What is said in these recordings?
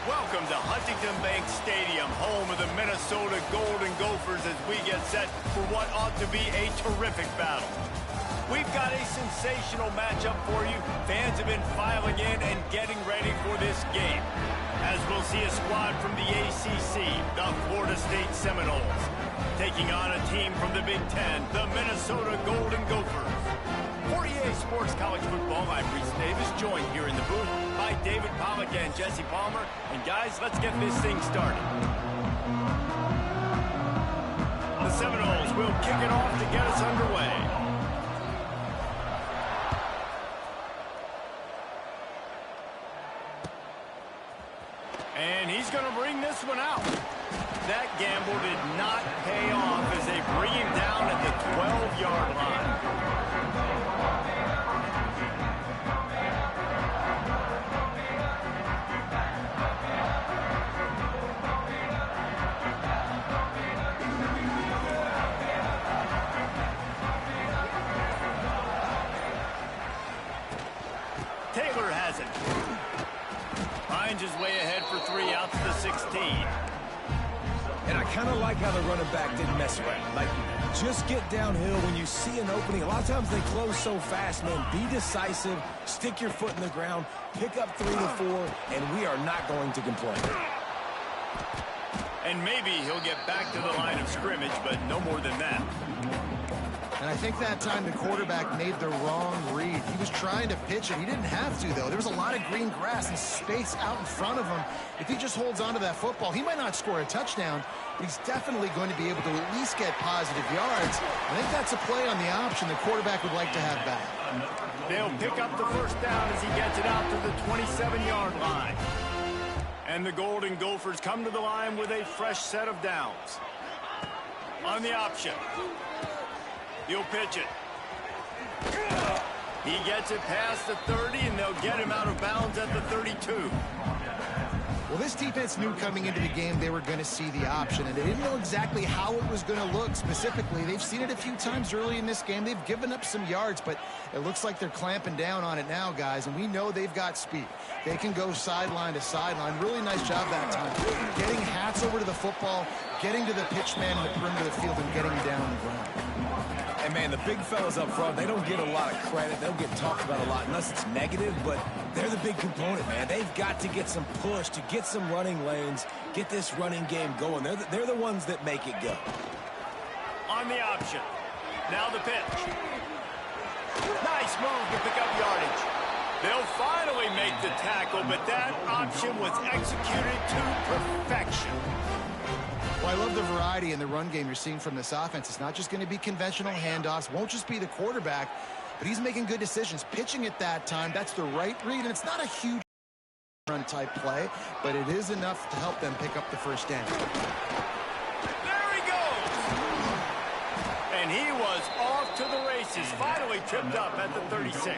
Welcome to Huntington Bank Stadium, home of the Minnesota Golden Gophers, as we get set for what ought to be a terrific battle. We've got a sensational matchup for you. Fans have been filing in and getting ready for this game, as we'll see a squad from the ACC, the Florida State Seminoles, taking on a team from the Big Ten, the Minnesota Golden Gophers. For EA Sports College Football, I'm Reese Davis, joined here in the booth by David Pollack and Jesse Palmer. And guys, let's get this thing started. The Seminoles will kick it off to get us underway. And he's going to bring this one out. That gamble did not pay off as they bring him down at the 12-yard line. Taylor has it. Finds his way ahead for 3 out to the 16. And I kind of like how the running back didn't mess around. Like, just get downhill when you see an opening. A lot of times they close so fast, man. Be decisive, stick your foot in the ground, pick up 3 to 4, and we are not going to complain. And maybe he'll get back to the line of scrimmage, but no more than that. And I think that time the quarterback made the wrong read. He was trying to pitch it. He didn't have to, though. There was a lot of green grass and space out in front of him. If he just holds on to that football, he might not score a touchdown, but he's definitely going to be able to at least get positive yards. I think that's a play on the option the quarterback would like to have back. They'll pick up the first down as he gets it out to the 27-yard line. And the Golden Gophers come to the line with a fresh set of downs. On the option. He'll pitch it. He gets it past the 30, and they'll get him out of bounds at the 32. Well, this defense knew coming into the game they were going to see the option, and they didn't know exactly how it was going to look specifically. They've seen it a few times early in this game. They've given up some yards, but it looks like they're clamping down on it now, guys, and we know they've got speed. They can go sideline to sideline. Really nice job that time. Getting hats over to the football, getting to the pitch man in the perimeter of the field, and getting down on the ground. And, man, the big fellas up front, they don't get a lot of credit. They don't get talked about a lot unless it's negative, but they're the big component, man. They've got to get some push, to get some running lanes, get this running game going. They're the ones that make it go. On the option. Now the pitch. Nice move to pick up yardage. They'll finally make the tackle, but that option was executed to perfection. Well, I love the variety in the run game you're seeing from this offense. It's not just going to be conventional handoffs. Won't just be the quarterback, but he's making good decisions. Pitching at that time, that's the right read, and it's not a huge run type play, but it is enough to help them pick up the first down. There he goes! And he was off to the races, finally tripped up at the 36.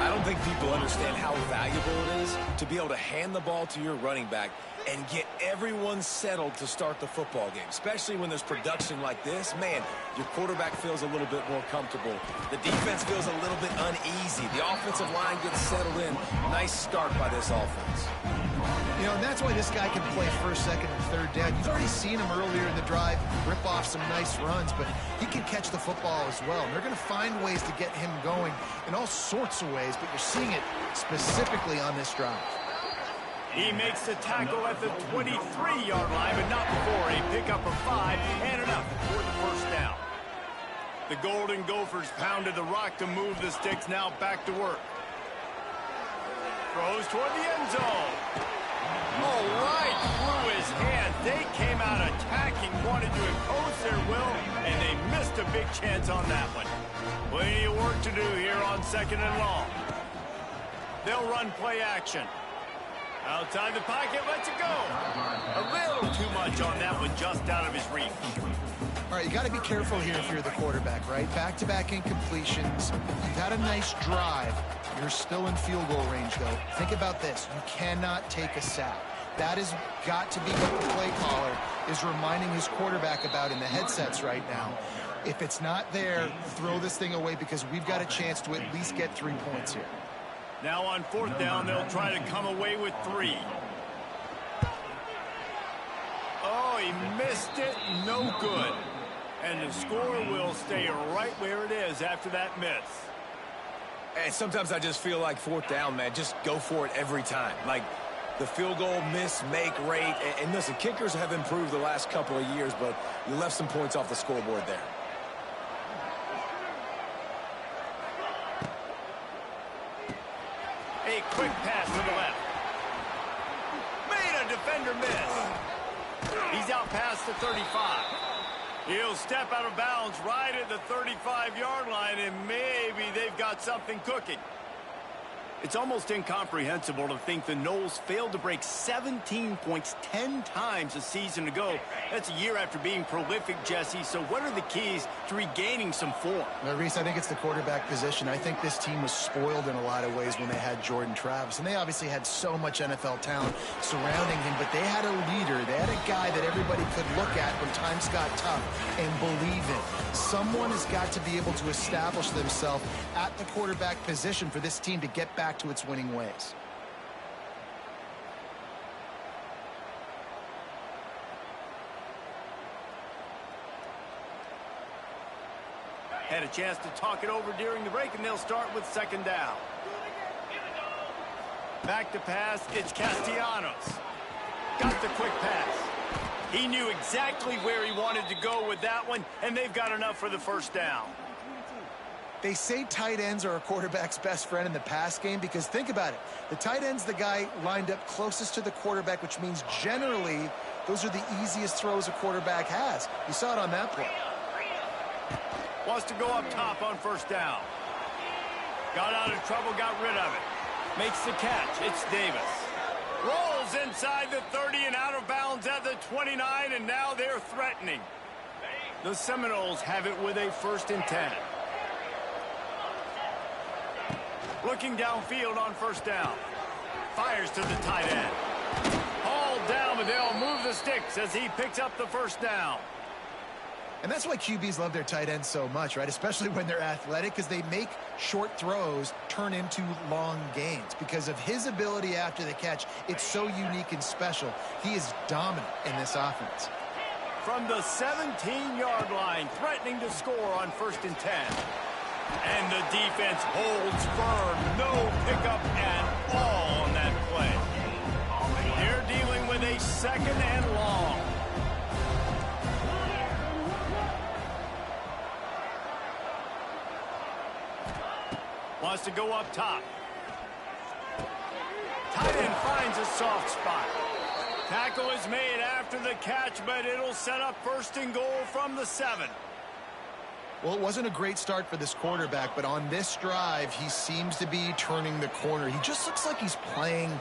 I don't think people understand how valuable it is to be able to hand the ball to your running back and get everyone settled to start the football game, especially when there's production like this. Man, your quarterback feels a little bit more comfortable. The defense feels a little bit uneasy. The offensive line gets settled in. Nice start by this offense. You know, and that's why this guy can play first, second, and third down. You've already seen him earlier in the drive rip off some nice runs, but he can catch the football as well. And they're going to find ways to get him going in all sorts of ways, but you're seeing it specifically on this drive. He makes the tackle at the 23-yard line, but not before a pickup of 5 and enough for the first down. The Golden Gophers pounded the rock to move the sticks, now back to work. Throws toward the end zone. Oh, right through his hand. They came out attacking, wanted to impose their will, and they missed a big chance on that one. Plenty of work to do here on second and long. They'll run play action. Outside the pocket, lets it go. A little too much on that one, just out of his reach. All right, you got to be careful here if you're the quarterback, right? Back-to-back incompletions. You've had a nice drive. You're still in field goal range, though. Think about this. You cannot take a sack. That has got to be what the play caller is reminding his quarterback about in the headsets right now. If it's not there, throw this thing away because we've got a chance to at least get 3 points here. Now on fourth down, they'll try to come away with 3. Oh, he missed it. No good. And the score will stay right where it is after that miss. And sometimes I just feel like fourth down, man, just go for it every time. Like the field goal miss, make rate. And listen, kickers have improved the last couple of years, but you left some points off the scoreboard there. A quick pass to the left. Made a defender miss. He's out past the 35. He'll step out of bounds right at the 35-yard line, and maybe they've got something cooking. It's almost incomprehensible to think the Noles failed to break 17 points 10 times a season ago. That's a year after being prolific, Jesse. So what are the keys to regaining some form? Well, Reese, I think it's the quarterback position. I think this team was spoiled in a lot of ways when they had Jordan Travis. And they obviously had so much NFL talent surrounding him, but they had a leader. They had a guy that everybody could look at when times got tough and believe in. Someone has got to be able to establish themselves at the quarterback position for this team to get back to its winning ways. Had a chance to talk it over during the break, and they'll start with second down. Back to pass, it's Castellanos. Got the quick pass. He knew exactly where he wanted to go with that one, and they've got enough for the first down. They say tight ends are a quarterback's best friend in the pass game because think about it. The tight end's the guy lined up closest to the quarterback, which means generally those are the easiest throws a quarterback has. You saw it on that play. Wants to go up top on first down. Got out of trouble, got rid of it. Makes the catch. It's Davis. Rolls inside the 30 and out of bounds at the 29, and now they're threatening. The Seminoles have it with a 1st and 10. Looking downfield on first down. Fires to the tight end. Hauled down, but they'll move the sticks as he picks up the first down. And that's why QBs love their tight ends so much, right? Especially when they're athletic, because they make short throws turn into long gains. Because of his ability after the catch, it's so unique and special. He is dominant in this offense. From the 17-yard line, threatening to score on 1st and 10. And the defense holds firm. No pickup at all on that play. They're dealing with a 2nd and long. Wants to go up top. Tight end finds a soft spot. Tackle is made after the catch, but it'll set up 1st and goal from the 7. Well, it wasn't a great start for this quarterback, but on this drive, he seems to be turning the corner. He just looks like he's playing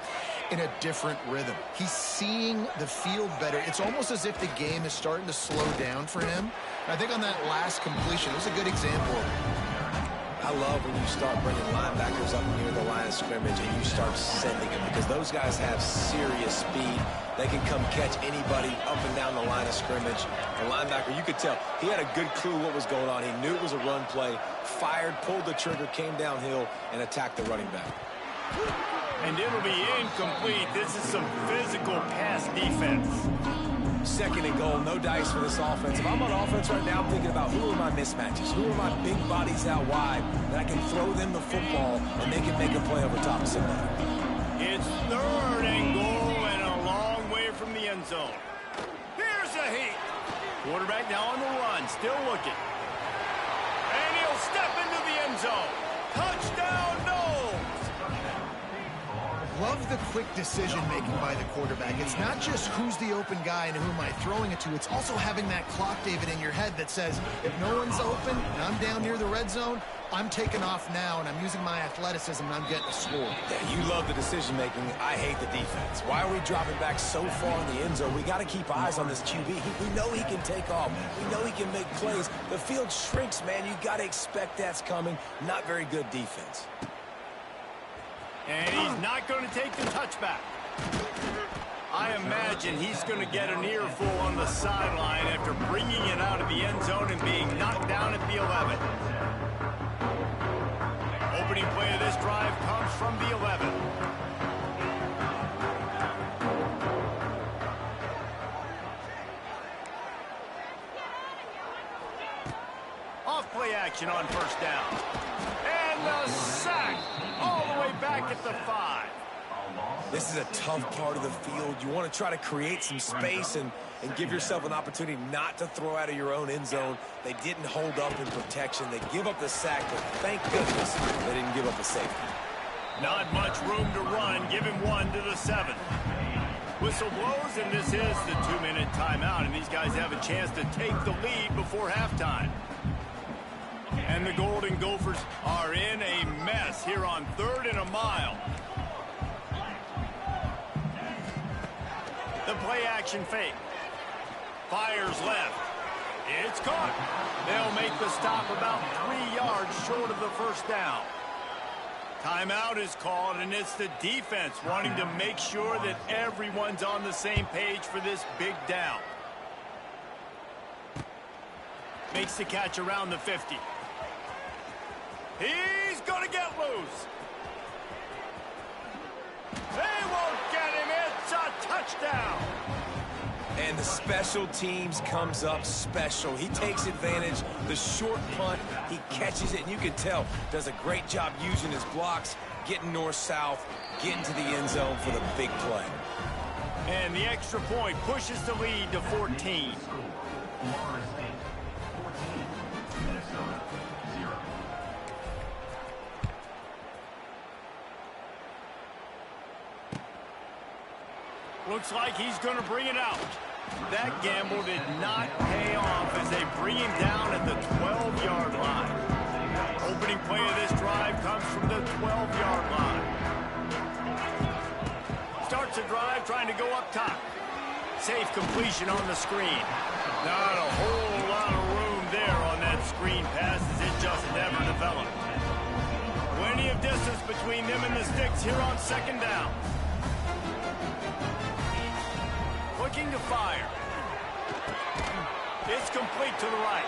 in a different rhythm. He's seeing the field better. It's almost as if the game is starting to slow down for him. I think on that last completion, it was a good example of it. I love when you start bringing linebackers up near the line of scrimmage and you start sending them, because those guys have serious speed. They can come catch anybody up and down the line of scrimmage. The linebacker, you could tell, he had a good clue what was going on. He knew it was a run play, fired, pulled the trigger, came downhill, and attacked the running back. And it'll be incomplete. This is some physical pass defense. Second and goal, no dice for this offense. If I'm on offense right now, I'm thinking about who are my mismatches, who are my big bodies out wide that I can throw them the football and they can make a play over top of somebody. It's third and goal and a long way from the end zone. Here's a heat. Quarterback now on the run, still looking. And he'll step into the end zone. Touchdown, Knowles! Love the quick decision-making by the quarterback. It's not just who's the open guy and who am I throwing it to. It's also having that clock, David, in your head that says, if no one's open and I'm down near the red zone, I'm taking off now, and I'm using my athleticism, and I'm getting a score. Yeah, you love the decision-making. I hate the defense. Why are we dropping back so far in the end zone? We got to keep eyes on this QB. We know he can take off. We know he can make plays. The field shrinks, man. You got to expect that's coming. Not very good defense. And he's not going to take the touchback. I imagine he's going to get an earful on the sideline after bringing it out of the end zone and being knocked down at the 11. Opening play of this drive comes from the 11. Off play action on first down. And the sack all the way back at the 5. This is a tough part of the field. You want to try to create some space and give yourself an opportunity not to throw out of your own end zone. They didn't hold up in protection. They give up the sack, but thank goodness they didn't give up the safety. Not much room to run. Give him 1 to the 7. Whistle blows, and this is the 2-minute timeout, and these guys have a chance to take the lead before halftime. And the Golden Gophers are in a mess here on 3rd and a mile. The play action fake. Fires left. It's caught. They'll make the stop about 3 yards short of the first down. Timeout is called, and it's the defense wanting to make sure that everyone's on the same page for this big down. Makes the catch around the 50. He's going to get loose. They won't get him. It's a touchdown. And the special teams comes up special. He takes advantage. The short punt, he catches it, and you can tell does a great job using his blocks, getting north-south, getting to the end zone for the big play. And the extra point pushes the lead to 14. Looks like he's going to bring it out. That gamble did not pay off as they bring him down at the 12-yard line. Opening play of this drive comes from the 12-yard line. Starts a drive trying to go up top. Safe completion on the screen. Not a whole lot of room there on that screen pass as it just never developed. Plenty of distance between them and the sticks here on 2nd down. Looking to fire. It's complete to the right.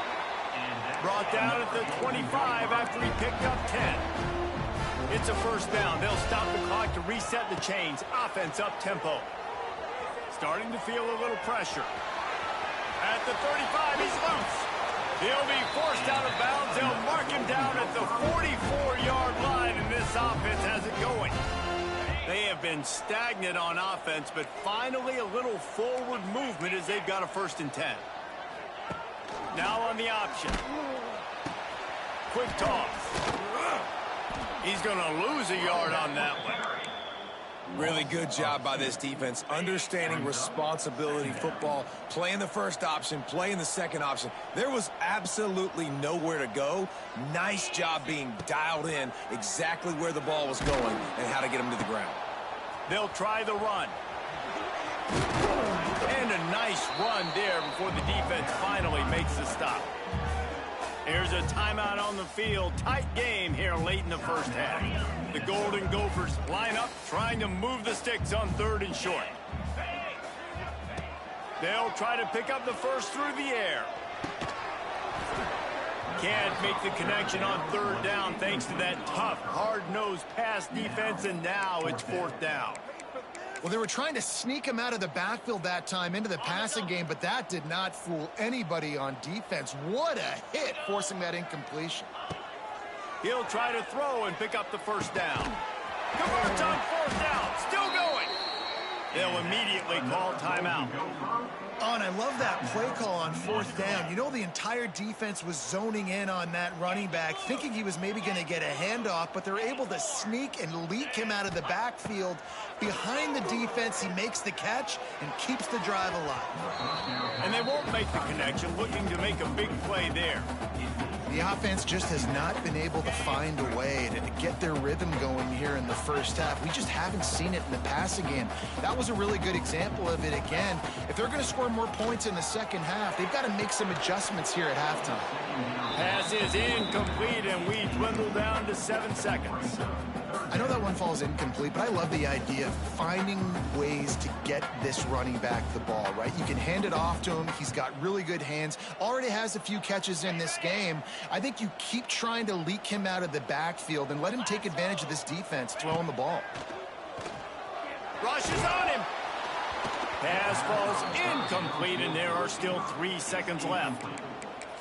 Brought down at the 25 after he picked up 10. It's a first down. They'll stop the clock to reset the chains. Offense up tempo. Starting to feel a little pressure. At the 35, he's loose. He'll be forced out of bounds. They'll mark him down at the 44-yard line, and this offense has it going. They have been stagnant on offense, but finally a little forward movement as they've got a 1st and 10. Now on the option. Quick toss. He's going to lose a yard on that one. Really good job by this defense, understanding responsibility football, playing the first option, playing the second option. There was absolutely nowhere to go. Nice job being dialed in exactly where the ball was going and how to get him to the ground. They'll try the run. And a nice run there before the defense finally makes the stop. Here's a timeout on the field. Tight game here late in the first half. The Golden Gophers line up, trying to move the sticks on 3rd and short. They'll try to pick up the first through the air. Can't make the connection on 3rd down thanks to that tough, hard-nosed pass defense, and now it's 4th down. Well, they were trying to sneak him out of the backfield that time into the passing game, but that did not fool anybody on defense. What a hit, forcing that incompletion. He'll try to throw and pick up the first down. Converts on 4th down. Still going. They'll immediately call timeout. Oh, and I love that play call on 4th down. You know, the entire defense was zoning in on that running back, thinking he was maybe going to get a handoff, but they're able to sneak and leak him out of the backfield. Behind the defense, he makes the catch and keeps the drive alive. And they won't make the connection, looking to make a big play there. The offense just has not been able to find a way to get their rhythm going here in the first half. We just haven't seen it in the passing game. That was a really good example of it again. If they're going to score more points in the second half, they've got to make some adjustments here at halftime. Pass is incomplete, and we dwindle down to 7 seconds. I know that one falls incomplete, but I love the idea of finding ways to get this running back the ball, right? You can hand it off to him. He's got really good hands. Already has a few catches in this game. I think you keep trying to leak him out of the backfield and let him take advantage of this defense throwing the ball. Rush is on him. Pass falls incomplete, and there are still 3 seconds left.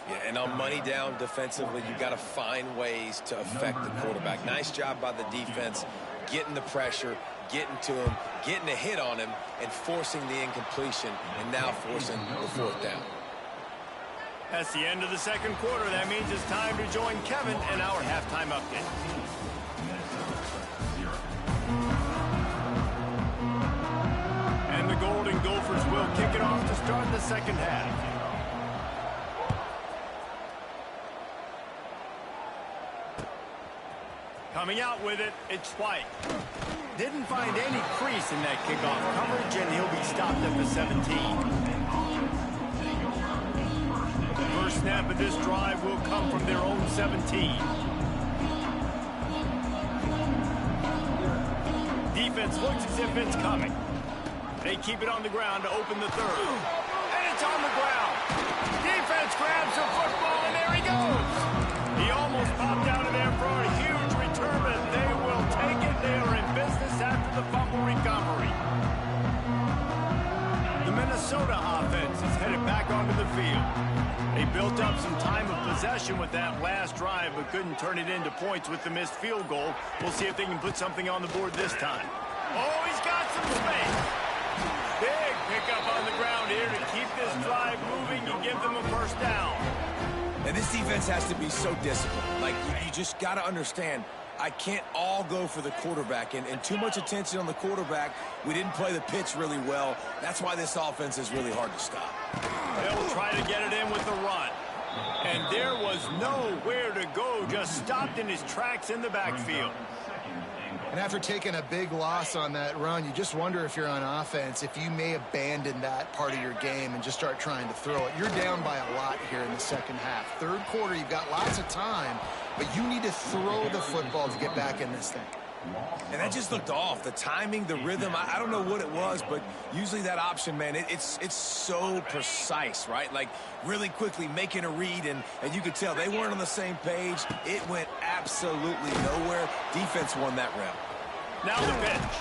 Yeah, and on money down defensively, you got to find ways to affect the quarterback. Nice job by the defense, getting the pressure, getting to him, getting a hit on him, and forcing the incompletion, and now forcing the 4th down. That's the end of the second quarter. That means it's time to join Kevin in our halftime update. And the Golden Gophers will kick it off to start the second half. Coming out with it, it's White. Didn't find any crease in that kickoff coverage, and he'll be stopped at the 17. The first snap of this drive will come from their own 17. Defense looks as if it's coming. They keep it on the ground to open the 3rd. And it's on the ground. Defense grabs the football, and there he goes. He almost popped out of there for a huge return, but they will take it. They are in business after the fumble recovery. The Minnesota offense is headed back onto the field. They built up some time of possession with that last drive, but couldn't turn it into points with the missed field goal. We'll see if they can put something on the board this time. Oh, he's got some space. Big pickup on the ground here to keep this drive moving and give them a first down. And this defense has to be so disciplined. Like, you just got to understand, I can't all go for the quarterback. And too much attention on the quarterback. We didn't play the pitch really well. That's why this offense is really hard to stop. They'll try to get it in with the run. And there was nowhere to go, just stopped in his tracks in the backfield. And after taking a big loss on that run, you just wonder if you're on offense, if you may abandon that part of your game and just start trying to throw it. You're down by a lot here in the second half. Third quarter, you've got lots of time, but you need to throw the football to get back in this thing. And that just looked off. The timing, the rhythm, I don't know what it was, but usually that option, man, it's so precise, right? Like, really quickly making a read, and you could tell they weren't on the same page. It went absolutely nowhere. Defense won that round. Now the pitch.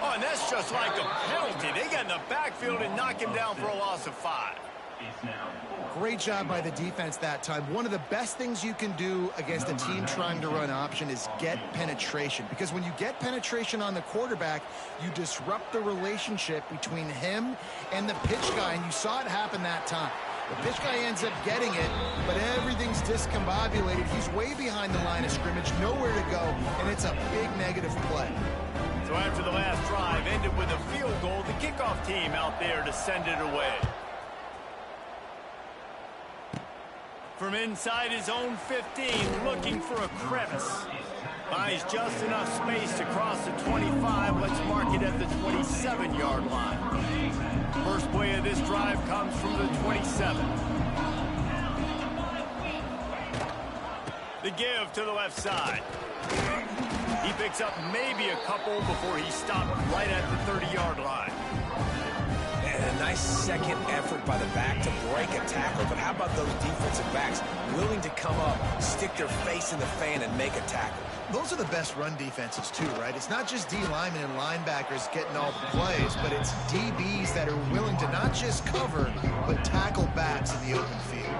Oh, and that's just like a penalty. They get in the backfield and knock him down for a loss of 5. Great job by the defense that time. One of the best things you can do against a team trying to run option is get penetration. Because when you get penetration on the quarterback, you disrupt the relationship between him and the pitch guy. And you saw it happen that time. The pitch guy ends up getting it, but everything's discombobulated. He's way behind the line of scrimmage, nowhere to go, and it's a big negative play. So after the last drive ended with a field goal, the kickoff team out there to send it away. From inside his own 15, looking for a crevice. Buys just enough space to cross the 25. Let's mark it at the 27-yard line. First play of this drive comes from the 27. The give to the left side. He picks up maybe a couple before he stopped right at the 30-yard line. And a nice second effort by the back to break a tackle. But how about those defensive backs willing to come up, stick their face in the fan, and make a tackle? Those are the best run defenses, too, right? It's not just D linemen and linebackers getting all the plays, but it's DBs that are willing to not just cover, but tackle backs in the open field.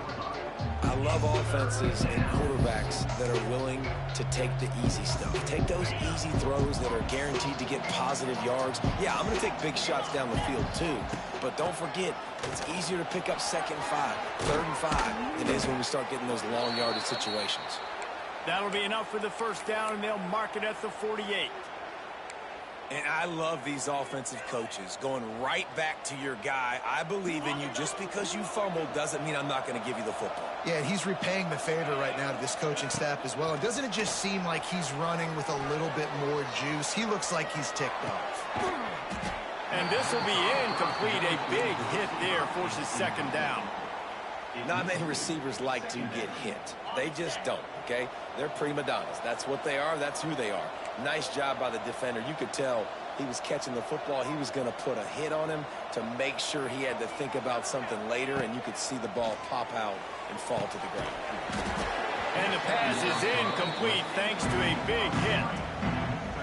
I love offenses and quarterbacks that are willing to take the easy stuff. Take those easy throws that are guaranteed to get positive yards. Yeah, I'm going to take big shots down the field too. But don't forget, it's easier to pick up 2nd and 5, 3rd and 5 than it is when we start getting those long yardage situations. That'll be enough for the first down, and they'll mark it at the 48. And I love these offensive coaches going right back to your guy. I believe in you. Just because you fumbled doesn't mean I'm not going to give you the football. Yeah, he's repaying the favor right now to this coaching staff as well. And doesn't it just seem like he's running with a little bit more juice? He looks like he's ticked off. And this will be incomplete. A big hit there forces 2nd down. Not many receivers like to get hit. They just don't, okay? They're prima donnas. That's what they are. That's who they are. Nice job by the defender. You could tell he was catching the football. He was going to put a hit on him to make sure he had to think about something later, and you could see the ball pop out and fall to the ground. And the pass is incomplete thanks to a big hit.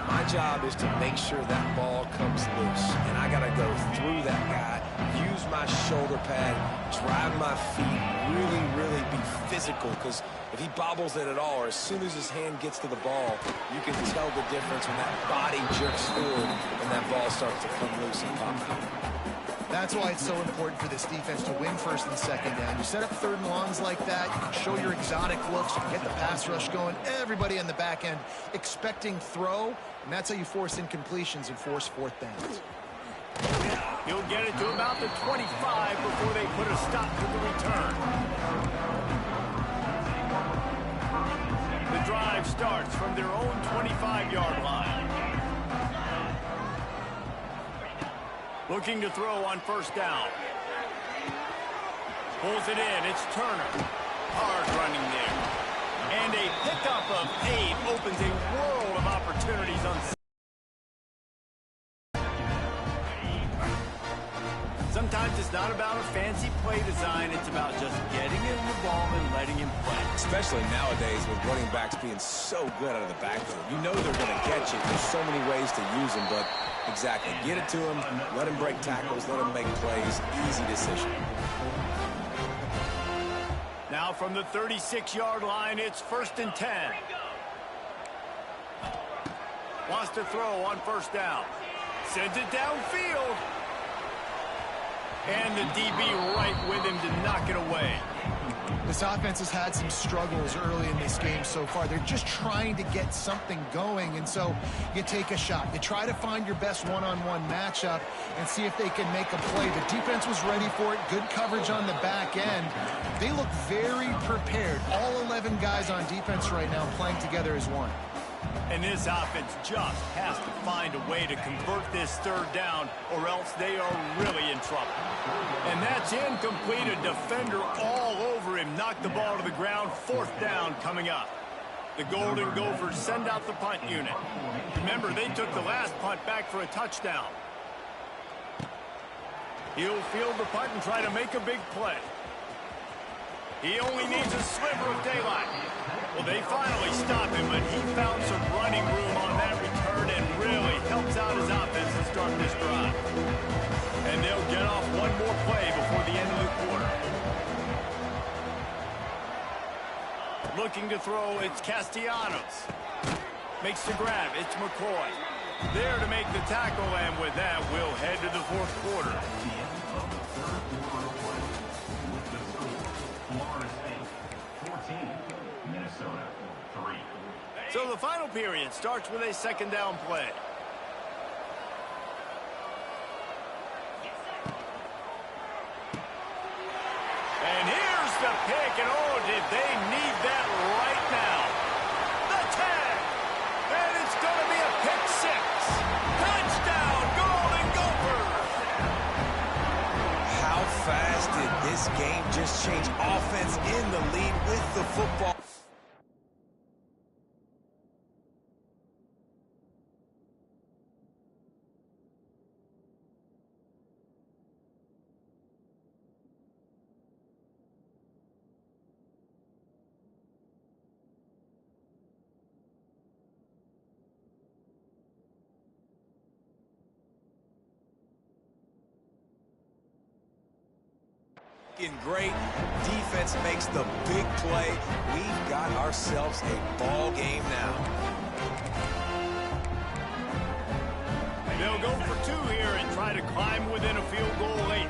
My job is to make sure that ball comes loose, and I got to go through that guy, use my shoulder pad, drive my feet, really be physical, because if he bobbles it at all, or as soon as his hand gets to the ball, you can tell the difference when that body jerks forward and that ball starts to come loose and pop out. That's why it's so important for this defense to win 1st and 2nd down. You set up 3rd and longs like that, you can show your exotic looks, you can get the pass rush going, everybody on the back end expecting throw, and that's how you force incompletions and force 4th downs. He'll get it to about the 25 before they put a stop to the return. The drive starts from their own 25-yard line. Looking to throw on 1st down. Pulls it in. It's Turner. Hard running there. And a pickup of 8 opens a world of opportunities on. Sometimes it's not about a fancy play design. It's about just getting him the ball and letting him play. Especially nowadays with running backs being so good out of the backfield. You know they're going to catch it. There's so many ways to use them, but exactly. Get it to him, let him break tackles, let him make plays. Easy decision. Now from the 36-yard line, it's 1st and 10. Wants to throw on 1st down. Sends it downfield. And the DB right with him to knock it away. This offense has had some struggles early in this game so far. They're just trying to get something going, and so you take a shot. You try to find your best one-on-one matchup and see if they can make a play. The defense was ready for it. Good coverage on the back end. They look very prepared. All 11 guys on defense right now playing together as one. And this offense just has to find a way to convert this 3rd down, or else they are really in trouble. And that's incomplete. A defender all over him. Knocked the ball to the ground. 4th down coming up. The Golden Gophers send out the punt unit. Remember, they took the last punt back for a touchdown. He'll field the punt and try to make a big play. He only needs a sliver of daylight. Well, they finally stopped him, but he found some running room on that return and really helps out his offense to start this drive. And they'll get off one more play before the end of the quarter. Looking to throw, it's Castellanos. Makes the grab, it's McCoy. There to make the tackle, and with that, we'll head to the 4th quarter. So the final period starts with a 2nd down play. And here's the pick, and oh, did they need that right now. The tag, and it's going to be a pick 6. Touchdown, Golden Gophers! How fast did this game just change? Offense in the lead with the football. looking great. Defense makes the big play. We've got ourselves a ball game now. They'll go for two here and try to climb within a field goal late.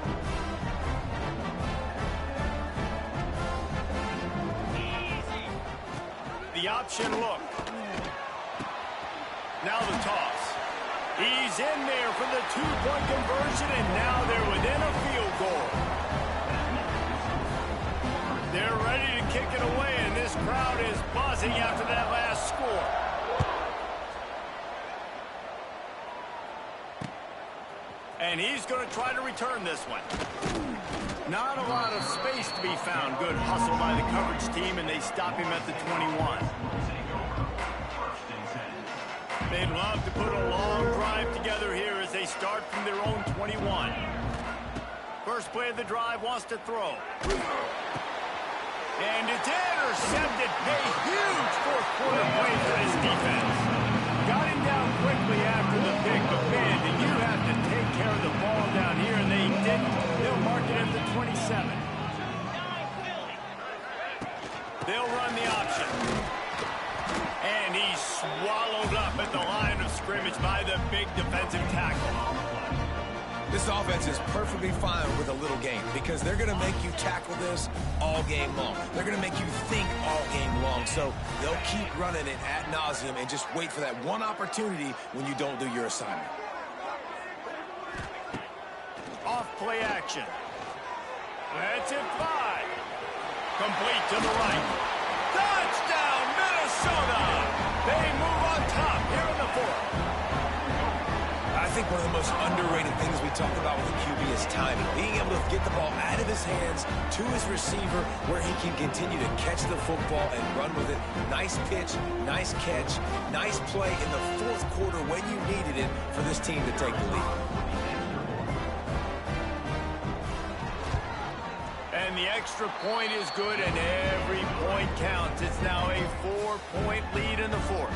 The option look. Now the toss. He's in there for the two-point conversion, and now they're within a field goal. They're ready to kick it away, and this crowd is buzzing after that last score. And he's going to try to return this one. Not a lot of space to be found. Good hustle by the coverage team, and they stop him at the 21. They'd love to put a long drive together here as they start from their own 21. First play of the drive, wants to throw. And it's intercepted. A huge fourth-quarter play for this defense. Got him down quickly after the pick, but man, did you have to take care of the ball down here, and they didn't. They'll mark it at the 27. They'll run the option. And he's swallowed up at the line of scrimmage by the big defensive tackle. This offense is perfectly fine with a little game because they're going to make you tackle this all game long. They're going to make you think all game long. So they'll keep running it ad nauseum and just wait for that one opportunity when you don't do your assignment. Off play action. That's it, 5. Complete to the right. Touchdown, Minnesota! They move on top here in the 4th. I think one of the most underrated things we talk about with the QB is timing. Being able to get the ball out of his hands to his receiver where he can continue to catch the football and run with it. Nice pitch, nice catch, nice play in the 4th quarter when you needed it for this team to take the lead. And the extra point is good, and every point counts. It's now a 4-point lead in the 4th.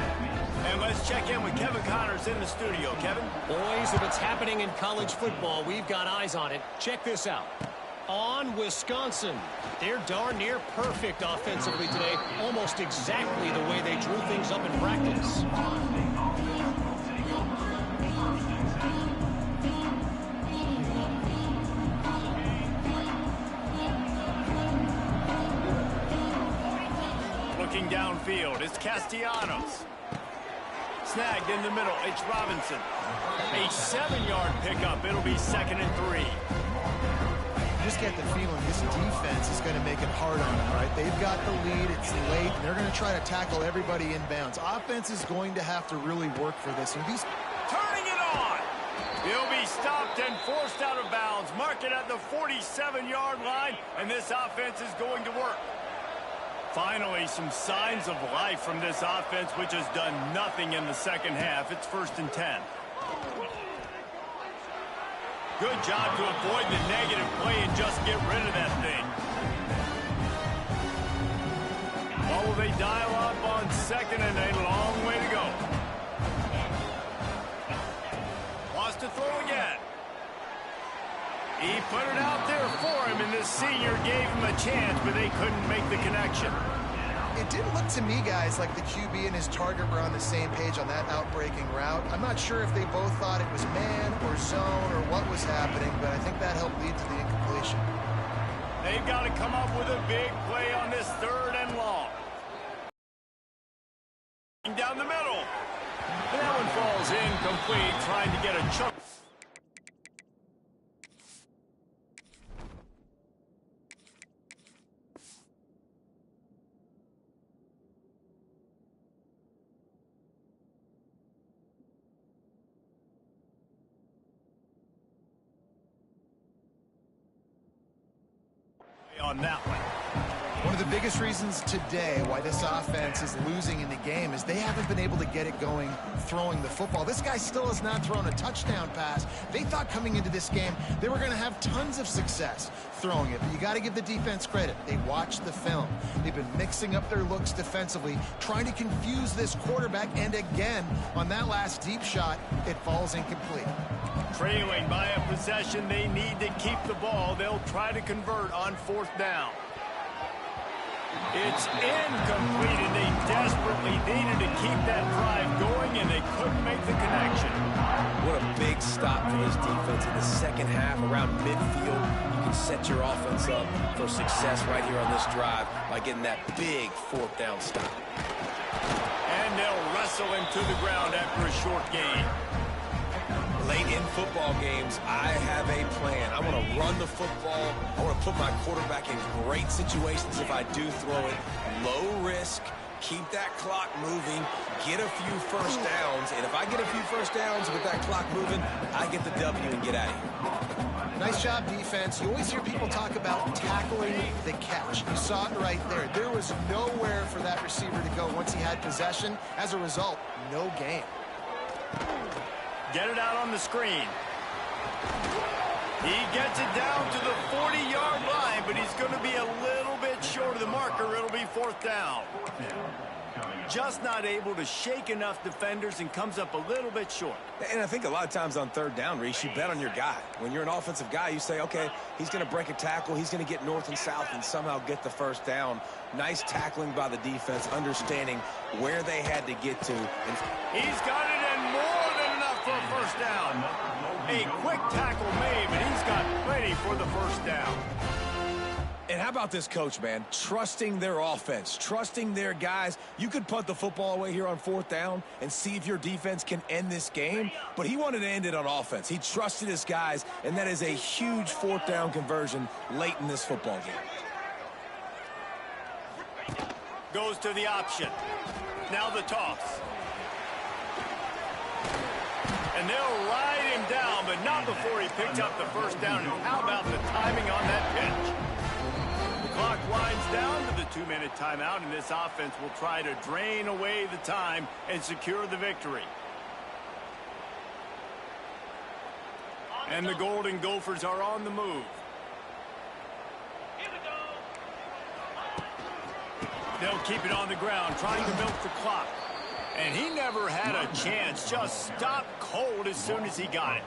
And let's check in with Kevin Connors in the studio. Kevin? Boys, if it's happening in college football, we've got eyes on it. Check this out. On Wisconsin. They're darn near perfect offensively today. Almost exactly the way they drew things up in practice. Looking downfield, it's Castellanos. Snagged in the middle, it's Robinson. A 7-yard pickup. It'll be 2nd and 3. You just get the feeling this defense is going to make it hard on them, right? They've got the lead. It's late. And they're going to try to tackle everybody inbounds. Offense is going to have to really work for this. And these turning it on. He'll be stopped and forced out of bounds. Mark it at the 47-yard line, and this offense is going to work. Finally, some signs of life from this offense, which has done nothing in the second half. It's 1st and 10. Good job to avoid the negative play and just get rid of that thing. Oh, will they dial up on 2nd and a long way to go. Wants to throw again. He put it out there for him, and this senior gave him a chance, but they couldn't make the connection. It didn't look to me, guys, like the QB and his target were on the same page on that outbreaking route. I'm not sure if they both thought it was man or zone or what was happening, but I think that helped lead to the incompletion. They've got to come up with a big play on this 3rd and long. Down the middle. And that one falls incomplete, trying to get a chunk. On that one. One of the biggest reasons today why this offense is losing in the game is they haven't been able to get it going throwing the football. This guy still has not thrown a touchdown pass. They thought coming into this game they were going to have tons of success throwing it, but you got to give the defense credit. They watched the film. They've been mixing up their looks defensively, trying to confuse this quarterback, and again, on that last deep shot, it falls incomplete. Trailing by a possession, they need to keep the ball. They'll try to convert on 4th down. It's incomplete, and they desperately needed to keep that drive going, and they couldn't make the connection. What a big stop for this defense in the second half around midfield. You can set your offense up for success right here on this drive by getting that big 4th down stop. And they'll wrestle him to the ground after a short gain. Late in football games, I have a plan. I want to run the football. I want to put my quarterback in great situations if I do throw it. Low risk, keep that clock moving, get a few first downs. And if I get a few first downs with that clock moving, I get the W and get out of here. Nice job, defense. You always hear people talk about tackling the catch. You saw it right there. There was nowhere for that receiver to go once he had possession. As a result, no gain. Get it out on the screen. He gets it down to the 40-yard line, but he's going to be a little bit short of the marker. It'll be 4th down. Just not able to shake enough defenders and comes up a little bit short. And I think a lot of times on 3rd down, Reese, you bet on your guy. When you're an offensive guy, you say, okay, he's going to break a tackle. He's going to get north and south and somehow get the 1st down. Nice tackling by the defense, understanding where they had to get to. And he's got it in more than enough for a 1st down. A quick tackle made, but he's got plenty for the 1st down. And how about this coach, man? Trusting their offense, trusting their guys. You could punt the football away here on 4th down and see if your defense can end this game, but he wanted to end it on offense. He trusted his guys, and that is a huge 4th down conversion late in this football game. Goes to the option. Now the toss. And they'll ride him down, but not before he picked up the 1st down. And how about the timing on that pitch? The clock winds down to the 2-minute timeout, and this offense will try to drain away the time and secure the victory. And the Golden Gophers are on the move. They'll keep it on the ground, trying to milk the clock. And he never had a chance, just stopped cold as soon as he got it.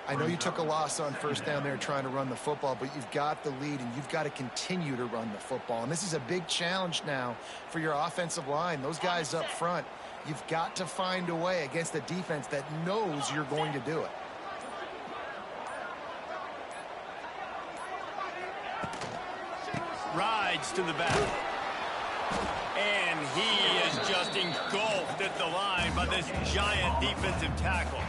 I know you took a loss on 1st down there trying to run the football, but you've got the lead, and you've got to continue to run the football. And this is a big challenge now for your offensive line. Those guys up front, you've got to find a way against a defense that knows you're going to do it. Rides to the back. And he is just engulfed at the line by this giant defensive tackle.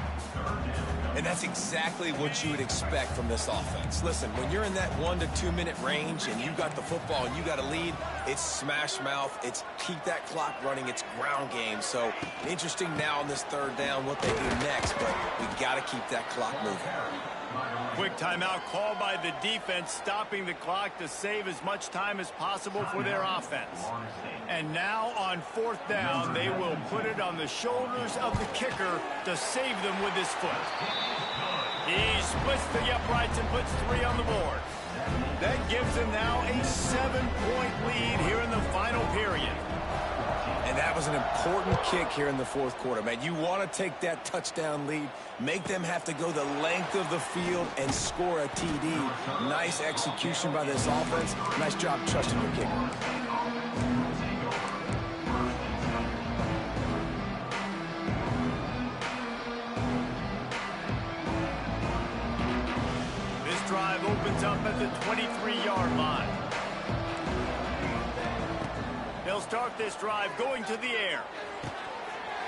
And that's exactly what you would expect from this offense. Listen, when you're in that 1 to 2 minute range and you got the football and you got a lead, it's smash mouth, it's keep that clock running, it's ground game. So interesting now on this 3rd down what they do next, but we got to keep that clock moving. Quick timeout called by the defense, stopping the clock to save as much time as possible for their offense. And now on 4th down, they will put it on the shoulders of the kicker to save them with his foot. He splits the uprights and puts 3 on the board. That gives them now a 7-point lead here in the final period. And that was an important kick here in the 4th quarter, man. You want to take that touchdown lead, make them have to go the length of the field and score a TD. Nice execution by this offense. Nice job trusting your kicker. This drive opens up at the 23-yard line. They'll start this drive going to the air.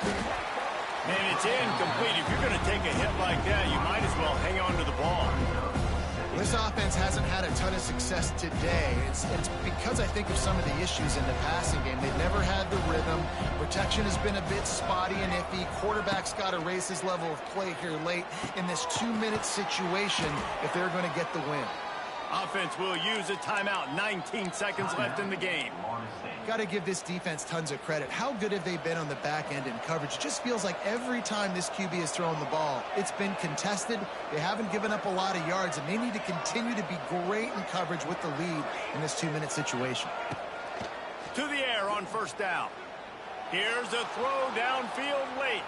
And it's incomplete. If you're going to take a hit like that, you might as well hang on to the ball. This offense hasn't had a ton of success today. It's because I think of some of the issues in the passing game. They've never had the rhythm. Protection has been a bit spotty and iffy. Quarterback's got to raise his level of play here late in this 2-minute situation if they're going to get the win. Offense will use a timeout. 19 seconds left in the game. Got to give this defense tons of credit. How good have they been on the back end in coverage? It just feels like every time this QB has thrown the ball, it's been contested. They haven't given up a lot of yards, and they need to continue to be great in coverage with the lead in this 2-minute situation. To the air on first down. Here's a throw downfield late.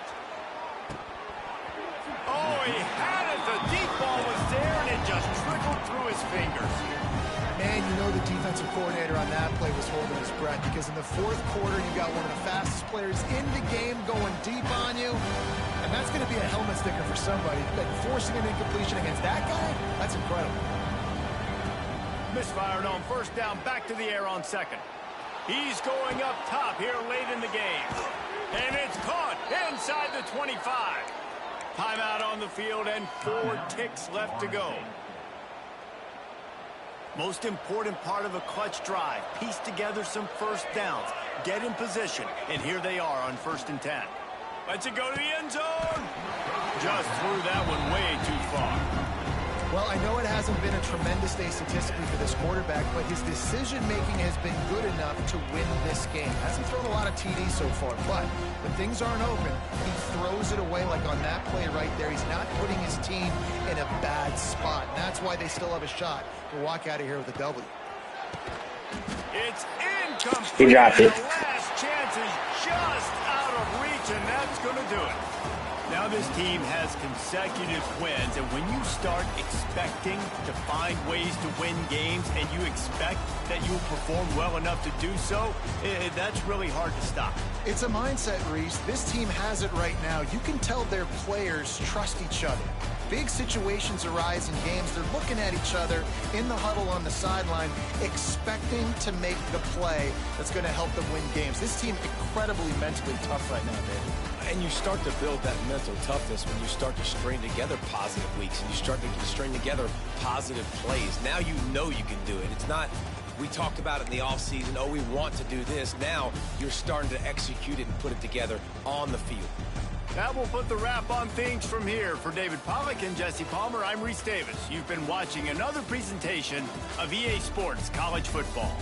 Oh, he had it. The deep ball was there, and it just trickled through his fingers. Man, you know the defensive coordinator on that play was holding his breath, because in the fourth quarter, you got one of the fastest players in the game going deep on you, and that's going to be a helmet sticker for somebody. But forcing an incompletion against that guy, that's incredible. Misfired on first down, back to the air on second. He's going up top here late in the game. And it's caught inside the 25. Timeout on the field and 4 ticks left to go. Most important part of a clutch drive. Piece together some first downs. Get in position. And here they are on 1st and 10. Let's it go to the end zone. Just threw that one way too far. Well, I know it hasn't been a tremendous day statistically for this quarterback, but his decision-making has been good enough to win this game. Hasn't thrown a lot of TDs so far, but when things aren't open, he throws it away like on that play right there. He's not putting his team in a bad spot, and that's why they still have a shot to walk out of here with a W. It's incomplete. He dropped it. The last chance is just out of reach, and that's going to do it. Now this team has consecutive wins, and when you start expecting to find ways to win games and you expect that you'll perform well enough to do so, that's really hard to stop. It's a mindset, Reese. This team has it right now. You can tell their players trust each other. Big situations arise in games. They're looking at each other in the huddle on the sideline, expecting to make the play that's going to help them win games. This team incredibly mentally tough right now, David. And you start to build that mental toughness when you start to string together positive weeks and you start to string together positive plays. Now you know you can do it. It's not, we talked about it in the offseason, oh, we want to do this. Now you're starting to execute it and put it together on the field. That will put the wrap on things from here. For David Pollack and Jesse Palmer, I'm Reese Davis. You've been watching another presentation of EA Sports College Football.